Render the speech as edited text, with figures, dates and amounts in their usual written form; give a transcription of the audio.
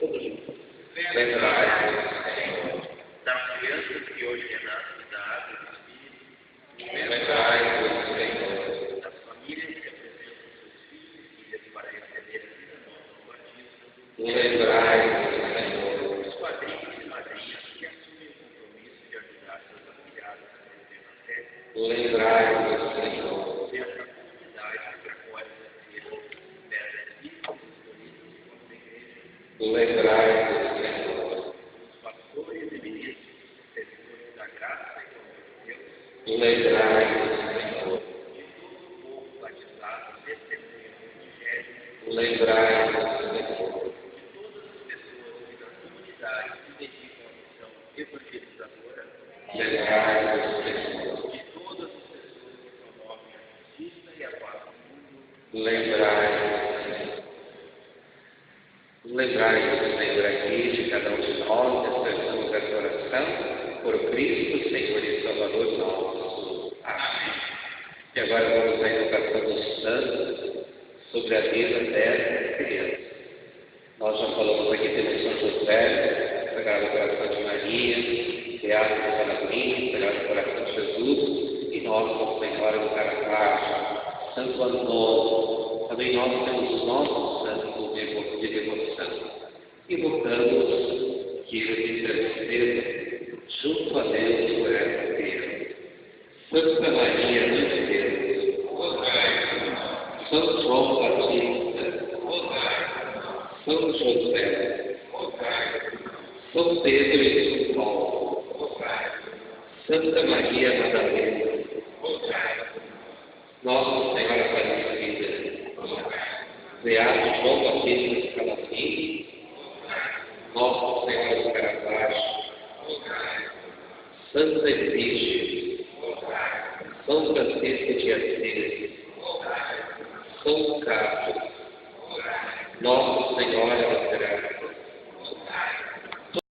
todos juntos. Lembrai-vos, Senhor, das crianças que hoje renascem da água do Espírito. Lembrai-vos, Senhor, das famílias que apresentam seus filhos e filhas para receber a vida nova no batismo. Lembrai-vos, Senhor, dos padrinhos e madrinhas que assumem o compromisso de ajudar seus afilhados a crescer na fé. Lembrai-vos, Senhor, dessa comunidade que acolhe os pedras vivas escolhidos de nossa igreja. Lembrai-vos, Senhor, dos pastores e ministros, servidores da graça e do amor de Deus. Lembrai-vos, Senhor, de todo o povo batizado, testemunha do Evangelho. Lembrai-vos, Senhor, de todas as pessoas que da comunidade se dedicam à missão evangelizadora. Lembrai-vos, Senhor, de todas as pessoas que promovem a justiça e a paz no mundo. Lembrai-vos, Senhor. Lembrai-vos, Senhor, aqui de cada um de nós, expressamos essa oração por Cristo, Senhor e Salvador nosso. Amém. E agora vamos à invocação dos santos sobre a vida dessas crianças. Nós já falamos aqui de São José, Sagrado Coração de Maria, Beato de Canarim, Sagrado Coração de Jesus, e nós, Nossa Senhora do Caravaggio, Santo Antônio. Também nós temos nossos santos de devoção. Invocamos que eles intercedam junto a Deus por essa criança. Santa Maria, Mãe de Deus, rogai. São João Batista, rogai. São José, rogai. São Pedro e São Paulo, rogai. Santa Maria Madalena, rogai. Nossa Senhora Aparecida, rogai. Beato João Batista de Calafim, Nossa Senhora do Caravaggio, Santa Efígie, São Francisco de Assis, São Carlos, Nossa Senhora da Graça,